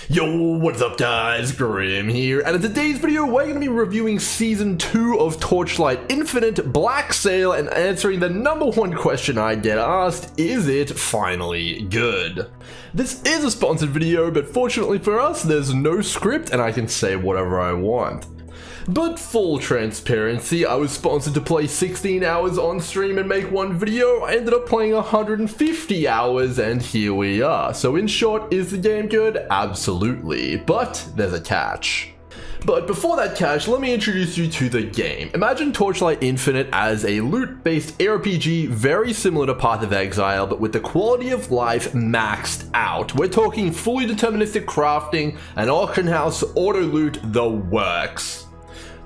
Yo, what's up guys, Grim here, and in today's video we're going to be reviewing Season 2 of Torchlight Infinite, Blacksail, and answering the #1 question I get asked, is it finally good? This is a sponsored video, but fortunately for us there's no script and I can say whatever I want. But full transparency, I was sponsored to play 16 hours on stream and make one video. I ended up playing 150 hours and here we are. So in short, is the game good? Absolutely, but there's a catch. But before that catch, let me introduce you to the game. Imagine Torchlight Infinite as a loot-based ARPG very similar to Path of Exile, but with the quality of life maxed out. We're talking fully deterministic crafting, an auction house, auto loot, the works.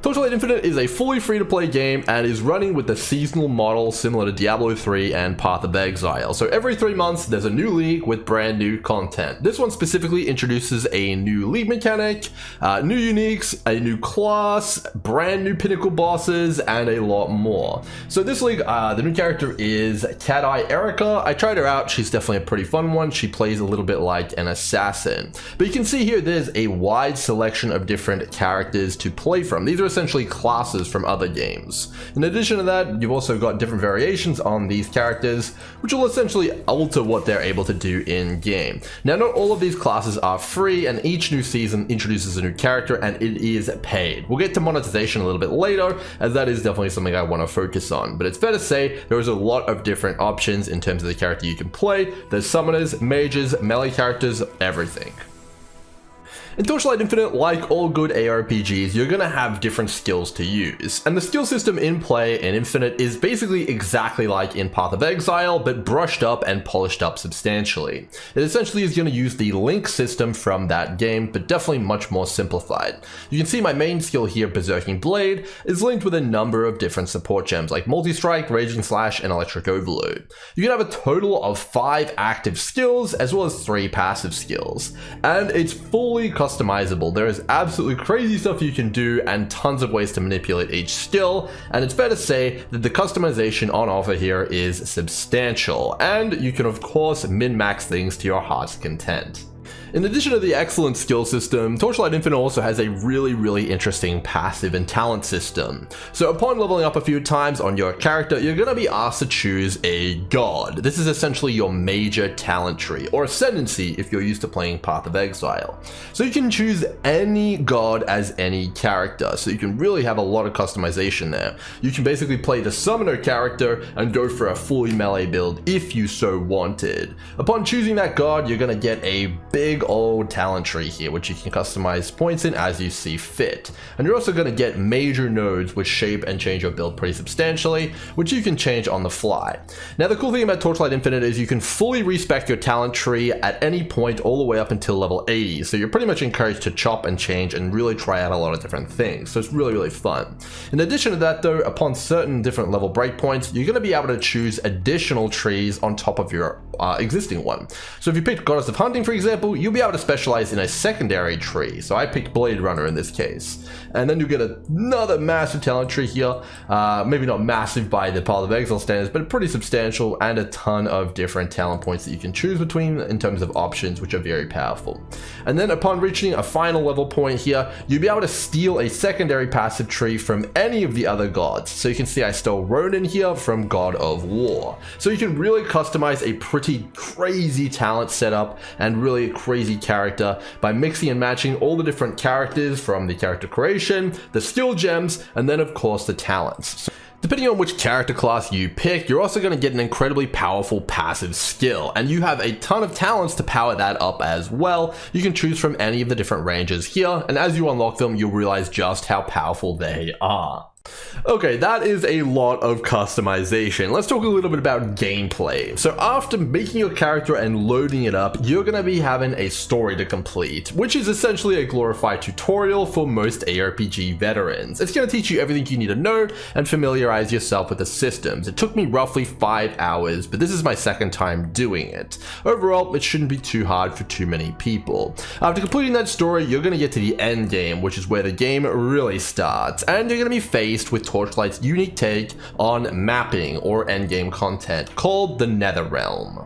Torchlight Infinite is a fully free-to-play game and is running with the seasonal model similar to Diablo 3 and Path of Exile. So every 3 months there's a new league with brand new content. This one specifically introduces a new league mechanic, new uniques, a new class, brand new pinnacle bosses, and a lot more. So this league, the new character is Cat Eye Erica. I tried her out, she's definitely a pretty fun one. She plays a little bit like an assassin. But you can see here there's a wide selection of different characters to play from. These are essentially classes from other games. In addition to that, you've also got different variations on these characters, which will essentially alter what they're able to do in game. Now, not all of these classes are free, and each new season introduces a new character and it is paid. We'll get to monetization a little bit later, as that is definitely something I want to focus on, but it's fair to say there is a lot of different options in terms of the character you can play. There's summoners, mages, melee characters, everything. In Torchlight Infinite, like all good ARPGs, you're going to have different skills to use, and the skill system in play in Infinite is basically exactly like in Path of Exile, but brushed up and polished up substantially. It essentially is going to use the link system from that game, but definitely much more simplified. You can see my main skill here, Berserking Blade, is linked with a number of different support gems like Multi-Strike, Raging Slash, and Electric Overload. You can have a total of 5 active skills, as well as 3 passive skills, and it's fully customizable. There is absolutely crazy stuff you can do and tons of ways to manipulate each skill, and it's fair to say that the customization on offer here is substantial, and you can of course min-max things to your heart's content. In addition to the excellent skill system, Torchlight Infinite also has a really interesting passive and talent system. So upon leveling up a few times on your character, you're going to be asked to choose a god. This is essentially your major talent tree, or ascendancy if you're used to playing Path of Exile. So you can choose any god as any character, so you can really have a lot of customization there. You can basically play the summoner character and go for a fully melee build if you so wanted. Upon choosing that god, you're going to get a big old talent tree here, which you can customize points in as you see fit. And you're also going to get major nodes which shape and change your build pretty substantially, which you can change on the fly. Now the cool thing about Torchlight Infinite is you can fully respec your talent tree at any point all the way up until level 80, so you're pretty much encouraged to chop and change and really try out a lot of different things, so it's really fun. In addition to that though, upon certain different level breakpoints, you're going to be able to choose additional trees on top of your existing one. So if you picked Goddess of Hunting for example, you'll be able to specialize in a secondary tree. So I picked Blade Runner in this case. And then you get another massive talent tree here. Maybe not massive by the Path of Exile standards, but pretty substantial, and a ton of different talent points that you can choose between in terms of options, which are very powerful. And then upon reaching a final level point here, you'll be able to steal a secondary passive tree from any of the other gods. So you can see I stole Ronin here from God of War. So you can really customize a pretty crazy talent setup and really crazy character by mixing and matching all the different characters from the character creation, the skill gems, and then of course the talents. So depending on which character class you pick, you're also going to get an incredibly powerful passive skill, and you have a ton of talents to power that up as well. You can choose from any of the different ranges here, and as you unlock them, you'll realize just how powerful they are. Okay, that is a lot of customization. Let's talk a little bit about gameplay. So after making your character and loading it up, you're going to be having a story to complete, which is essentially a glorified tutorial for most ARPG veterans. It's going to teach you everything you need to know and familiarize yourself with the systems. It took me roughly 5 hours, but this is my second time doing it. Overall, it shouldn't be too hard for too many people. After completing that story, you're going to get to the end game, which is where the game really starts, and you're going to be faced with Torchlight's unique take on mapping or endgame content called the Netherrealm.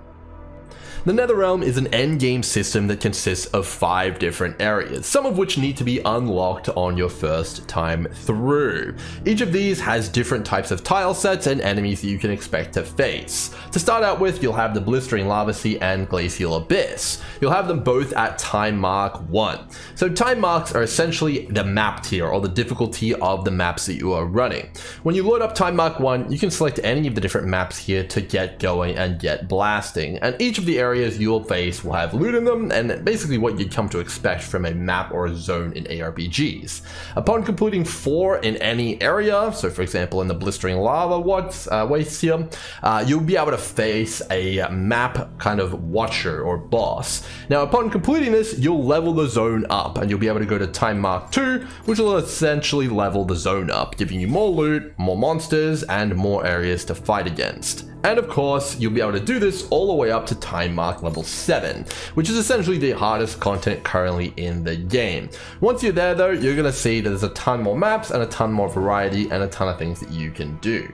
The Netherrealm is an endgame system that consists of 5 different areas, some of which need to be unlocked on your first time through. Each of these has different types of tile sets and enemies that you can expect to face. To start out with, you'll have the Blistering Lava Sea and Glacial Abyss. You'll have them both at time mark 1. So time marks are essentially the map tier, or the difficulty of the maps that you are running. When you load up time mark 1, you can select any of the different maps here to get going and get blasting, and each of the areas you'll face will have loot in them, and basically what you'd come to expect from a map or a zone in ARPGs. Upon completing 4 in any area, so for example in the Blistering Lava Wastes here, you'll be able to face a map kind of watcher or boss. Now upon completing this, you'll level the zone up, and you'll be able to go to time mark 2, which will essentially level the zone up, giving you more loot, more monsters, and more areas to fight against. And of course, you'll be able to do this all the way up to time mark level 7, which is essentially the hardest content currently in the game. Once you're there though, you're going to see that there's a ton more maps and a ton more variety and a ton of things that you can do.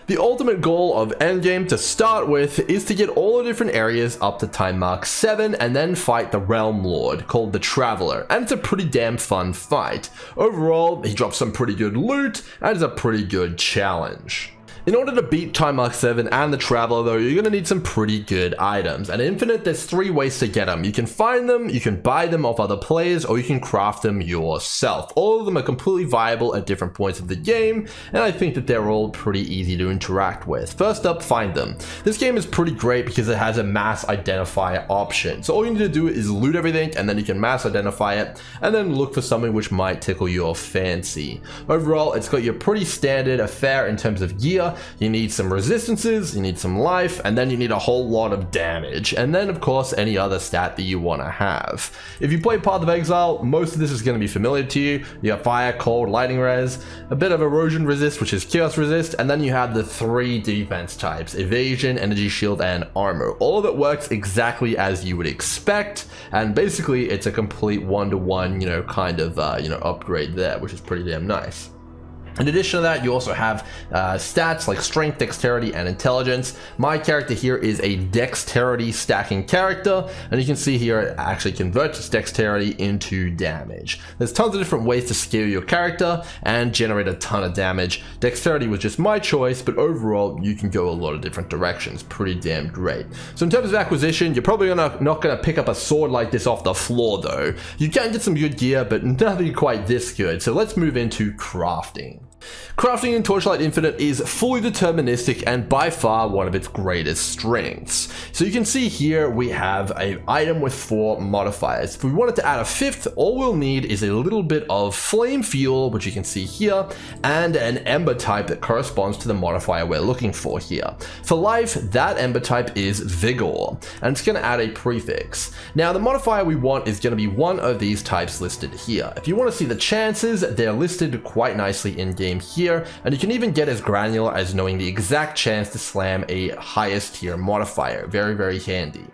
The ultimate goal of Endgame to start with is to get all the different areas up to time mark 7 and then fight the Realm Lord called the Traveler, and it's a pretty damn fun fight. Overall, he drops some pretty good loot and is a pretty good challenge. In order to beat time mark 7 and the Traveler though, you're going to need some pretty good items. And Infinite, there's 3 ways to get them. You can find them, you can buy them off other players, or you can craft them yourself. All of them are completely viable at different points of the game, and I think that they're all pretty easy to interact with. First up, find them. This game is pretty great because it has a mass identifier option. So all you need to do is loot everything, and then you can mass identify it, and then look for something which might tickle your fancy. Overall, it's got your pretty standard affair in terms of gear. You need some resistances, you need some life, and then you need a whole lot of damage, and then of course any other stat that you want to have. If you play Path of Exile, most of this is going to be familiar to you. You have fire, cold, lightning res, a bit of erosion resist, which is chaos resist, and then you have the 3 defense types: evasion, energy shield, and armor. All of it works exactly as you would expect, and basically it's a complete one-to-one, kind of upgrade there, which is pretty damn nice. In addition to that, you also have stats like strength, dexterity, and intelligence. My character here is a dexterity stacking character, and you can see here it actually converts its dexterity into damage. There's tons of different ways to scale your character and generate a ton of damage. Dexterity was just my choice, but overall you can go a lot of different directions. Pretty damn great. So in terms of acquisition, you're probably not going to pick up a sword like this off the floor though. You can get some good gear, but nothing quite this good. So let's move into crafting. Crafting in Torchlight Infinite is fully deterministic and by far one of its greatest strengths. So you can see here we have an item with 4 modifiers. If we wanted to add a 5th, all we'll need is a little bit of flame fuel, which you can see here, and an ember type that corresponds to the modifier we're looking for here. For life, that ember type is vigor, and it's going to add a prefix. Now the modifier we want is going to be one of these types listed here. If you want to see the chances, they're listed quite nicely in game here, and you can even get as granular as knowing the exact chance to slam a highest tier modifier. Very, very handy.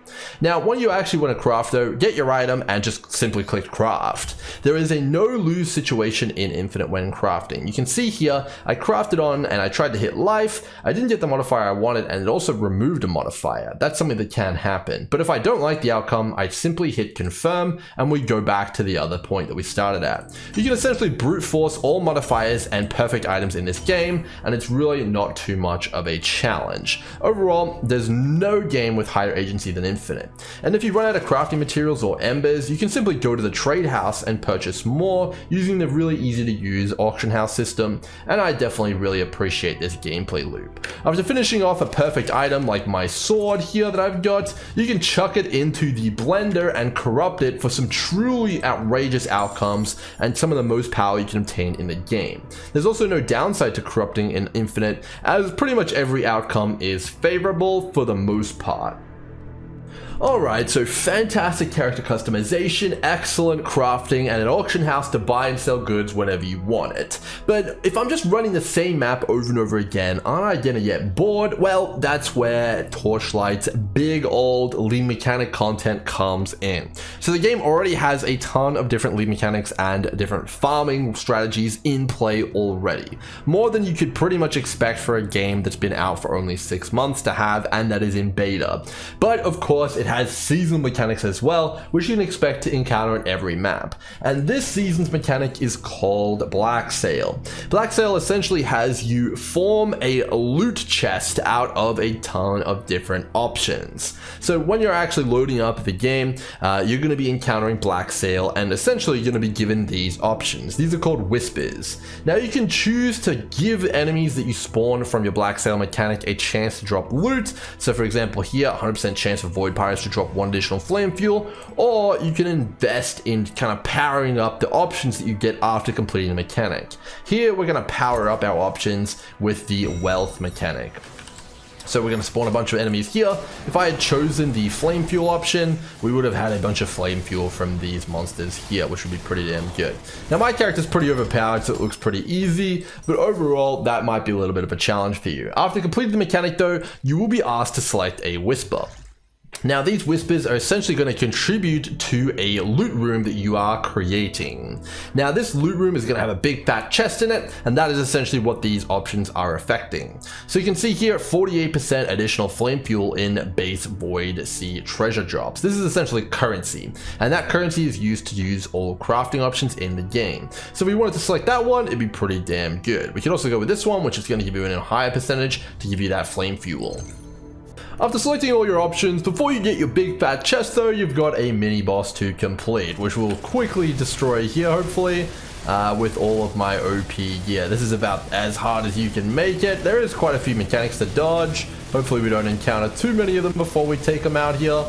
Now, when you actually want to craft though, get your item and just simply click craft. There is a no lose situation in Infinite when crafting. You can see here, I crafted on and I tried to hit life. I didn't get the modifier I wanted, and it also removed a modifier. That's something that can happen. But if I don't like the outcome, I simply hit confirm and we go back to the other point that we started at. You can essentially brute force all modifiers and perfect items in this game, and it's really not too much of a challenge. Overall, there's no game with higher agency than Infinite. And if you run out of crafting materials or embers, you can simply go to the trade house and purchase more using the really easy to use auction house system, and I definitely really appreciate this gameplay loop. After finishing off a perfect item like my sword here that I've got, you can chuck it into the blender and corrupt it for some truly outrageous outcomes and some of the most power you can obtain in the game. There's also no downside to corrupting in Infinite, as pretty much every outcome is favorable for the most part. Alright, so fantastic character customization, excellent crafting, and an auction house to buy and sell goods whenever you want it. But if I'm just running the same map over and over again, aren't I gonna get bored? Well, that's where Torchlight's big old lead mechanic content comes in. So the game already has a ton of different lead mechanics and different farming strategies in play already. More than you could pretty much expect for a game that's been out for only 6 months to have, and that is in beta. But of course, it it has seasonal mechanics as well, which you can expect to encounter in every map. And this season's mechanic is called Blacksail. Blacksail essentially has you form a loot chest out of a ton of different options. So when you're actually loading up the game, you're going to be encountering Blacksail, and essentially you're going to be given these options. These are called whispers. Now you can choose to give enemies that you spawn from your Blacksail mechanic a chance to drop loot. So for example here, 100% chance for Void Pirates to drop 1 additional flame fuel, or you can invest in kind of powering up the options that you get after completing the mechanic. Here we're going to power up our options with the wealth mechanic. So we're going to spawn a bunch of enemies here. If I had chosen the flame fuel option, we would have had a bunch of flame fuel from these monsters here, which would be pretty damn good. Now my character's pretty overpowered, so it looks pretty easy, but overall that might be a little bit of a challenge for you. After completing the mechanic though, you will be asked to select a whisper. Now these whispers are essentially going to contribute to a loot room that you are creating. Now this loot room is going to have a big fat chest in it, and that is essentially what these options are affecting. So you can see here 48% additional flame fuel in base Void Sea treasure drops. This is essentially currency, and that currency is used to use all crafting options in the game. So if we wanted to select that one, it'd be pretty damn good. We could also go with this one, which is going to give you a higher percentage to give you that flame fuel. After selecting all your options, before you get your big fat chest though, you've got a mini boss to complete, which will quickly destroy here hopefully with all of my OP gear. This is about as hard as you can make it. There is quite a few mechanics to dodge. Hopefully we don't encounter too many of them before we take them out here.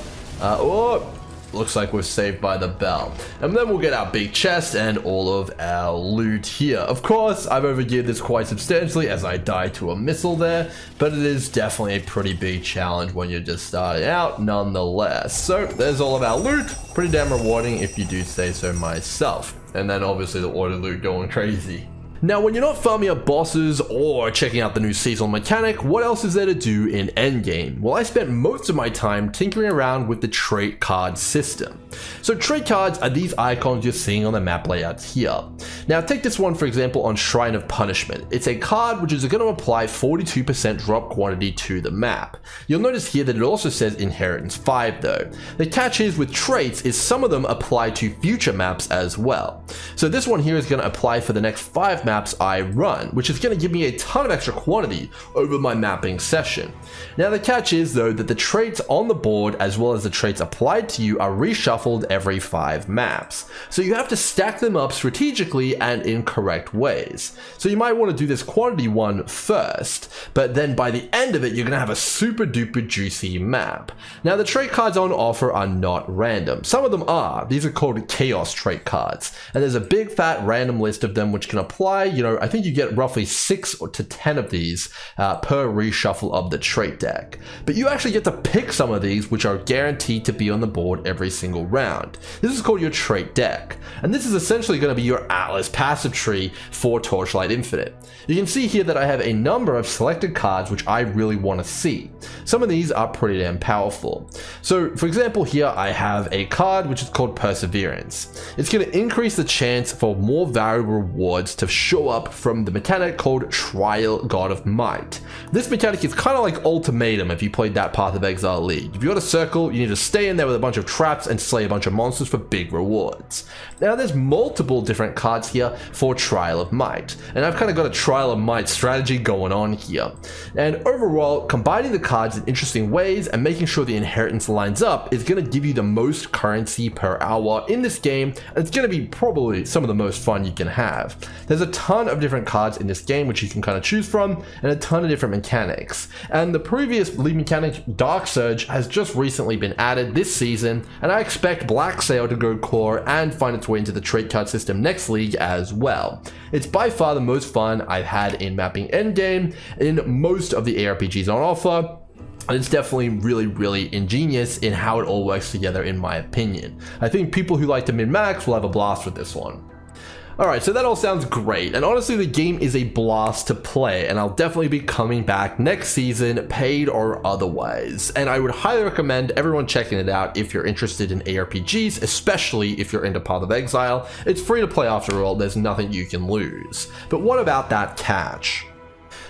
Looks like we're saved by the bell. And then we'll get our big chest and all of our loot here. Of course, I've overgeared this quite substantially as I died to a missile there, but it is definitely a pretty big challenge when you're just starting out nonetheless. So there's all of our loot. Pretty damn rewarding if you do say so myself. And then obviously the auto loot going crazy. Now, when you're not farming up bosses or checking out the new seasonal mechanic, what else is there to do in Endgame? Well, I spent most of my time tinkering around with the trait card system. So trait cards are these icons you're seeing on the map layouts here. Now, take this one for example on Shrine of Punishment. It's a card which is going to apply 42% drop quantity to the map. You'll notice here that it also says Inheritance 5 though. The catch is with traits is some of them apply to future maps as well. So this one here is going to apply for the next 5 maps I run, which is going to give me a ton of extra quantity over my mapping session. Now the catch is though that the traits on the board as well as the traits applied to you are reshuffled every 5 maps. So you have to stack them up strategically and in correct ways. So you might want to do this quantity one first, but then by the end of it you're going to have a super duper juicy map. Now the trait cards on offer are not random. Some of them are. These are called chaos trait cards, and there's a big fat random list of them which can apply. I think you get roughly 6 to 10 of these per reshuffle of the trait deck. But you actually get to pick some of these which are guaranteed to be on the board every single round. This is called your trait deck. And this is essentially going to be your Atlas passive tree for Torchlight Infinite. You can see here that I have a number of selected cards which I really want to see. Some of these are pretty damn powerful. So for example here I have a card which is called Perseverance. It's going to increase the chance for more valuable rewards to show up from the mechanic called Trial God of Might. This mechanic is kind of like Ultimatum if you played that Path of Exile League. If you got a circle, you need to stay in there with a bunch of traps and slay a bunch of monsters for big rewards. Now there's multiple different cards here for Trial of Might, and I've kind of got a Trial of Might strategy going on here. And overall, combining the cards in interesting ways and making sure the inheritance lines up is going to give you the most currency per hour in this game, and it's going to be probably some of the most fun you can have. There's a ton of different cards in this game which you can kind of choose from, and a ton of different mechanics. And the previous lead mechanic, Dark Surge, has just recently been added this season, and I expect Blacksail to go core and find its way into the trait card system next league as well. It's by far the most fun I've had in mapping Endgame in most of the ARPGs on offer. And it's definitely really ingenious in how it all works together in my opinion. I think people who like to min-max will have a blast with this one. Alright, so that all sounds great, and honestly the game is a blast to play, and I'll definitely be coming back next season, paid or otherwise. And I would highly recommend everyone checking it out if you're interested in ARPGs, especially if you're into Path of Exile. It's free to play after all, there's nothing you can lose. But what about that catch?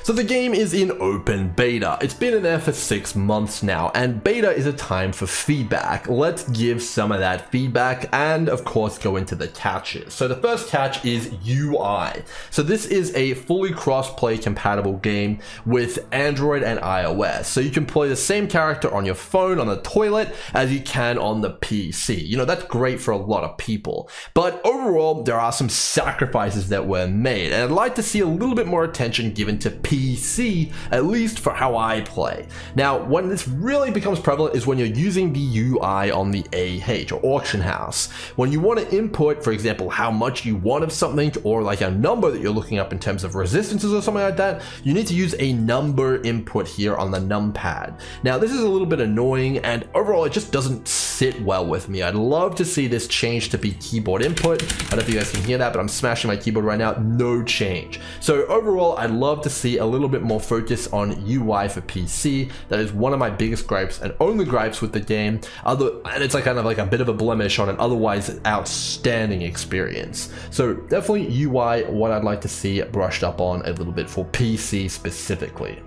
So the game is in open beta. It's been in there for 6 months now, and beta is a time for feedback. Let's give some of that feedback and of course go into the catches. So the first catch is UI. So this is a fully cross-play compatible game with Android and iOS. So you can play the same character on your phone, on the toilet, as you can on the PC. You know, that's great for a lot of people. But overall, there are some sacrifices that were made, and I'd like to see a little bit more attention given to PC, at least for how I play. Now, when this really becomes prevalent is when you're using the UI on the AH, or auction house. When you want to input, for example, how much you want of something, or like a number that you're looking up in terms of resistances or something like that, you need to use a number input here on the numpad. Now, this is a little bit annoying, and overall it just doesn't sit well with me. I'd love to see this change to be keyboard input. I don't know if you guys can hear that, but I'm smashing my keyboard right now. No change. So overall, I'd love to see a little bit more focus on UI for PC. That is one of my biggest gripes and only gripes with the game. And it's like kind of like a bit of a blemish on an otherwise outstanding experience. So definitely UI, what I'd like to see brushed up on a little bit for PC specifically.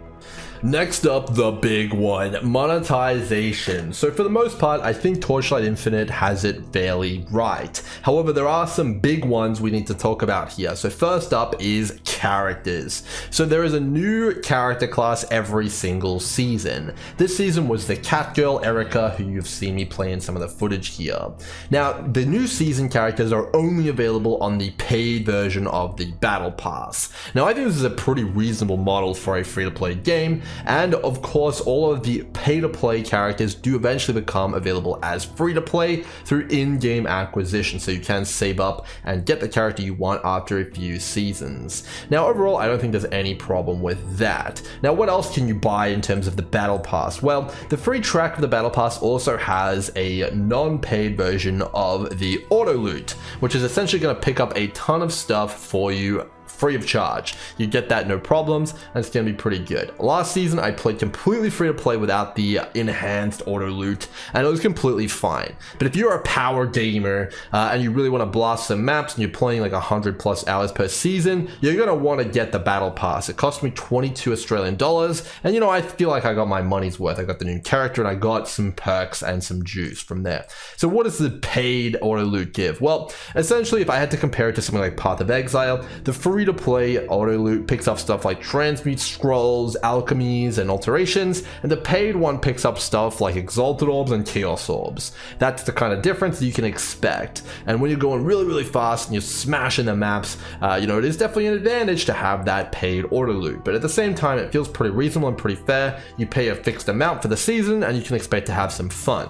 Next up, the big one, monetization. So for the most part, I think Torchlight Infinite has it fairly right. However, there are some big ones we need to talk about here. So first up is characters. So there is a new character class every single season. This season was the cat girl Erica, who you've seen me play in some of the footage here. Now, the new season characters are only available on the paid version of the Battle Pass. Now, I think this is a pretty reasonable model for a free-to-play game. And of course, all of the pay-to-play characters do eventually become available as free-to-play through in-game acquisition, so you can save up and get the character you want after a few seasons. Now, overall, I don't think there's any problem with that. Now, what else can you buy in terms of the Battle Pass? Well, the free track of the Battle Pass also has a non-paid version of the Auto Loot, which is essentially going to pick up a ton of stuff for you free of charge. You get that no problems, and it's going to be pretty good. Last season, I played completely free to play without the enhanced auto loot, and it was completely fine. But if you're a power gamer and you really want to blast some maps and you're playing like 100+ hours per season, you're going to want to get the Battle Pass. It cost me 22 Australian dollars, and you know, I feel like I got my money's worth. I got the new character and I got some perks and some juice from there. So what does the paid auto loot give? Well, essentially, if I had to compare it to something like Path of Exile, the free to play auto loot picks up stuff like transmute scrolls, alchemies, and alterations, and the paid one picks up stuff like exalted orbs and chaos orbs. That's the kind of difference that you can expect. And when you're going really, really fast and you're smashing the maps, you know, it is definitely an advantage to have that paid auto loot. But at the same time, it feels pretty reasonable and pretty fair. You pay a fixed amount for the season, and you can expect to have some fun.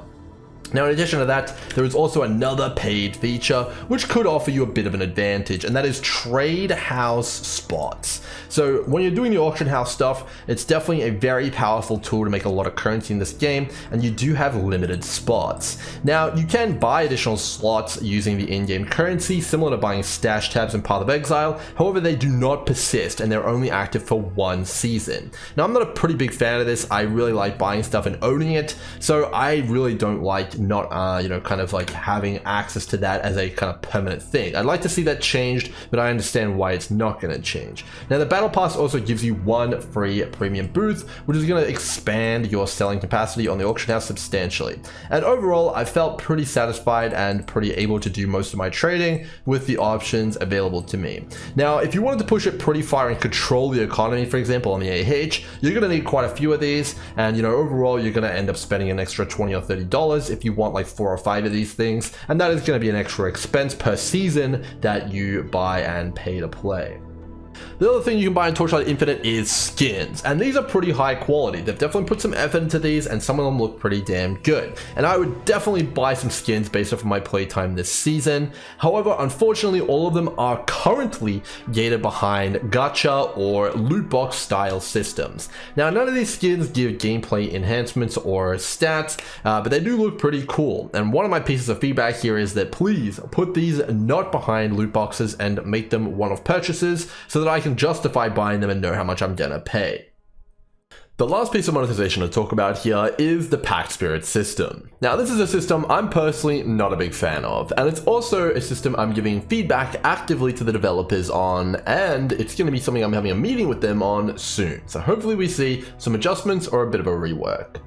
Now, in addition to that, there is also another paid feature which could offer you a bit of an advantage, and that is trade house spots. So when you're doing the auction house stuff, it's definitely a very powerful tool to make a lot of currency in this game, and you do have limited spots. Now, you can buy additional slots using the in-game currency, similar to buying stash tabs in Path of Exile. However, they do not persist, and they're only active for 1 season. Now, I'm not a pretty big fan of this. I really like buying stuff and owning it, so I really don't like not, you know, kind of like having access to that as a kind of permanent thing. I'd like to see that changed, but I understand why it's not going to change. Now, the Battle Pass also gives you 1 free premium booth, which is going to expand your selling capacity on the auction house substantially. And overall, I felt pretty satisfied and pretty able to do most of my trading with the options available to me. Now, if you wanted to push it pretty far and control the economy, for example, on the AH, you're going to need quite a few of these, and you know, overall, you're going to end up spending an extra $20 or $30 if you want like 4 or 5 of these things, and that is going to be an extra expense per season that you buy and pay to play. The other thing you can buy in Torchlight Infinite is skins, and these are pretty high quality. They've definitely put some effort into these, and some of them look pretty damn good. And I would definitely buy some skins based off of my playtime this season. However, unfortunately, all of them are currently gated behind gacha or loot box style systems. Now, none of these skins give gameplay enhancements or stats, but they do look pretty cool. And one of my pieces of feedback here is that please put these not behind loot boxes and make them one-off purchases so that I can justify buying them and know how much I'm gonna pay. The last piece of monetization to talk about here is the Pact Spirits system. Now, this is a system I'm personally not a big fan of, and it's also a system I'm giving feedback actively to the developers on, and it's going to be something I'm having a meeting with them on soon. So hopefully we see some adjustments or a bit of a rework.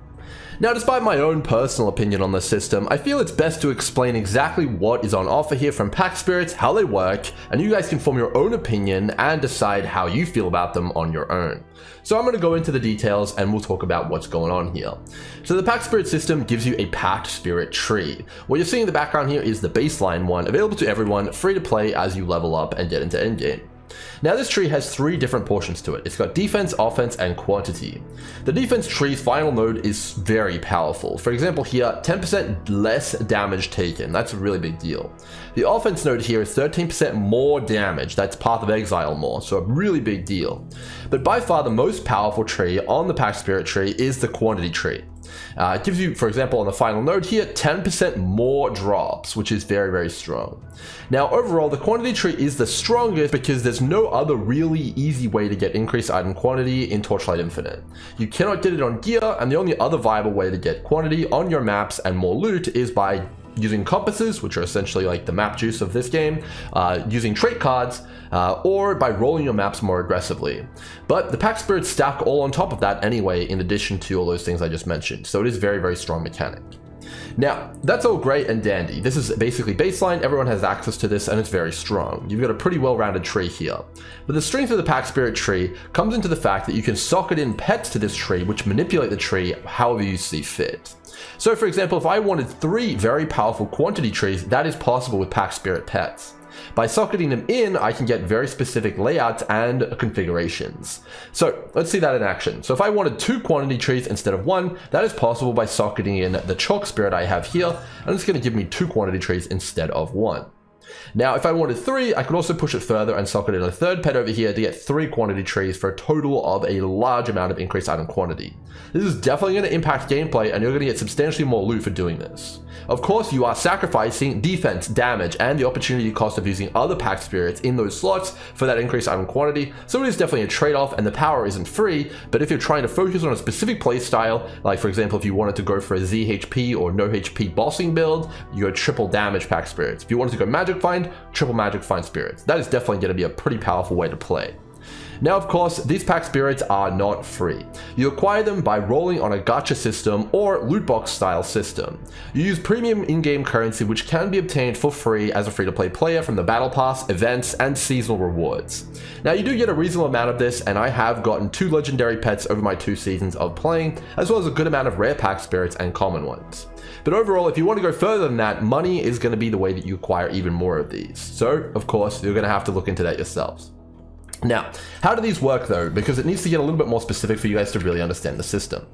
Now, despite my own personal opinion on the system, I feel it's best to explain exactly what is on offer here from Pact Spirits, how they work, and you guys can form your own opinion and decide how you feel about them on your own. So I'm going to go into the details and we'll talk about what's going on here. So the Pact Spirit system gives you a Pact Spirit tree. What you're seeing in the background here is the baseline one, available to everyone, free to play as you level up and get into Endgame. Now, this tree has three different portions to it. It's got defense, offense, and quantity. The defense tree's final node is very powerful. For example here, 10% less damage taken. That's a really big deal. The offense node here is 13% more damage. That's Path of Exile more, so a really big deal. But by far the most powerful tree on the Pact Spirit tree is the quantity tree. It gives you, for example, on the final node here, 10% more drops, which is very, very strong. Now, overall, the quantity tree is the strongest because there's no other really easy way to get increased item quantity in Torchlight Infinite. You cannot get it on gear, and the only other viable way to get quantity on your maps and more loot is by using compasses, which are essentially like the map juice of this game, using trait cards, or by rolling your maps more aggressively. But the Pact Spirits stack all on top of that anyway, in addition to all those things I just mentioned, so it is very, very strong mechanic. Now, that's all great and dandy. This is basically baseline, everyone has access to this, and it's very strong. You've got a pretty well-rounded tree here. But the strength of the Pact Spirit tree comes into the fact that you can socket in pets to this tree, which manipulate the tree however you see fit. So for example, if I wanted 3 very powerful quantity trees, that is possible with Pact Spirit pets. By socketing them in, I can get very specific layouts and configurations. So let's see that in action. So if I wanted 2 quantity trees instead of 1, that is possible by socketing in the Chalk Spirit I have here, and it's going to give me 2 quantity trees instead of 1. Now, if I wanted 3, I could also push it further and socket in a third pet over here to get 3 quantity trees for a total of a large amount of increased item quantity. This is definitely going to impact gameplay, and you're going to get substantially more loot for doing this. Of course, you are sacrificing defense, damage, and the opportunity cost of using other Pact Spirits in those slots for that increased item quantity, so it is definitely a trade-off, and the power isn't free. But if you're trying to focus on a specific playstyle, like for example if you wanted to go for a ZHP or no HP bossing build, you go triple damage Pact Spirits. If you wanted to go magic find, triple magic find spirits. That is definitely going to be a pretty powerful way to play. Now, of course, these Pact Spirits are not free. You acquire them by rolling on a gacha system or loot box style system. You use premium in-game currency, which can be obtained for free as a free-to-play player from the Battlepass, events, and seasonal rewards. Now, you do get a reasonable amount of this, and I have gotten 2 legendary pets over my 2 seasons of playing, as well as a good amount of rare Pact Spirits and common ones. But overall, if you want to go further than that, money is going to be the way that you acquire even more of these. So, of course, you're going to have to look into that yourselves. Now, how do these work though? Because it needs to get a little bit more specific for you guys to really understand the system.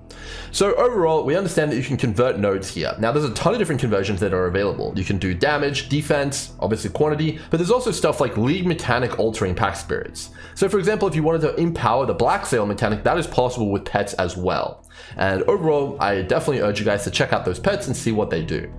So overall, we understand that you can convert nodes here. Now, there's a ton of different conversions that are available. You can do damage, defense, obviously quantity, but there's also stuff like league mechanic altering Pact Spirits. So for example, if you wanted to empower the Blacksail mechanic, that is possible with pets as well. And overall, I definitely urge you guys to check out those pets and see what they do.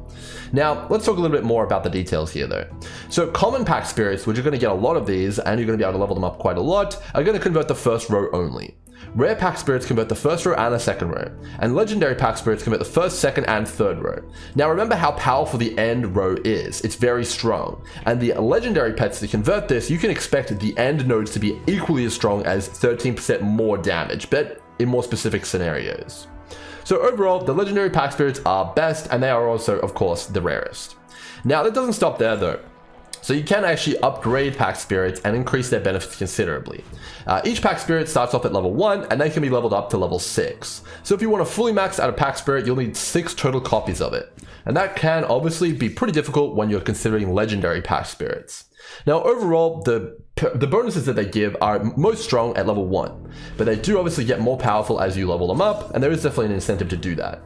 Now, let's talk a little bit more about the details here though. So common Pact Spirits, which you're going to get a lot of these, and you're going to be able to level them up quite a lot, are going to convert the first row only. Rare Pact Spirits convert the first row and the second row, and legendary Pact Spirits convert the first, second, and third row. Now remember how powerful the end row is. It's very strong, and the legendary pets that convert this, you can expect the end nodes to be equally as strong as 13% more damage, but in more specific scenarios. So overall, the legendary Pact Spirits are best, and they are also, of course, the rarest. Now, that doesn't stop there though. So you can actually upgrade Pact Spirits and increase their benefits considerably. Each Pact Spirit starts off at level 1, and they can be leveled up to level 6. So if you want to fully max out a Pact Spirit, you'll need 6 total copies of it. And that can obviously be pretty difficult when you're considering legendary Pact Spirits. Now overall, the bonuses that they give are most strong at level 1, but they do obviously get more powerful as you level them up, and there is definitely an incentive to do that.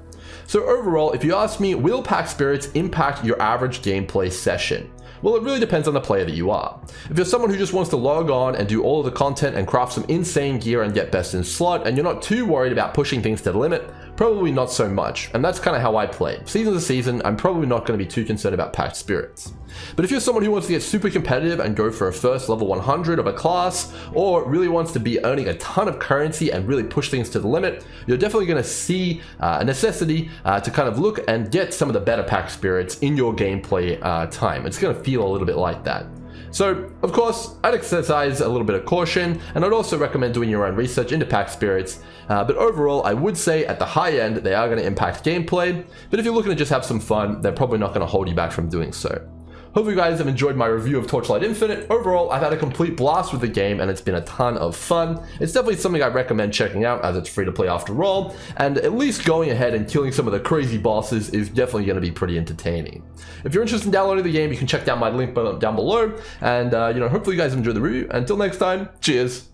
So overall, if you ask me, will Pact Spirits impact your average gameplay session? Well, it really depends on the player that you are. If you're someone who just wants to log on and do all of the content and craft some insane gear and get best in slot, and you're not too worried about pushing things to the limit, probably not so much, and that's kind of how I play. Season to season, I'm probably not going to be too concerned about Pact Spirits. But if you're someone who wants to get super competitive and go for a first level 100 of a class, or really wants to be earning a ton of currency and really push things to the limit, you're definitely going to see a necessity to kind of look and get some of the better Pact Spirits in your gameplay time. It's going to feel a little bit like that. So, of course, I'd exercise a little bit of caution, and I'd also recommend doing your own research into Pact Spirits, but overall, I would say at the high end, they are going to impact gameplay, but if you're looking to just have some fun, they're probably not going to hold you back from doing so. Hope you guys have enjoyed my review of Torchlight Infinite. Overall, I've had a complete blast with the game and it's been a ton of fun. It's definitely something I recommend checking out as it's free to play after all, and at least going ahead and killing some of the crazy bosses is definitely going to be pretty entertaining. If you're interested in downloading the game, you can check down my link down below, and hopefully you guys enjoy the review. Until next time, cheers!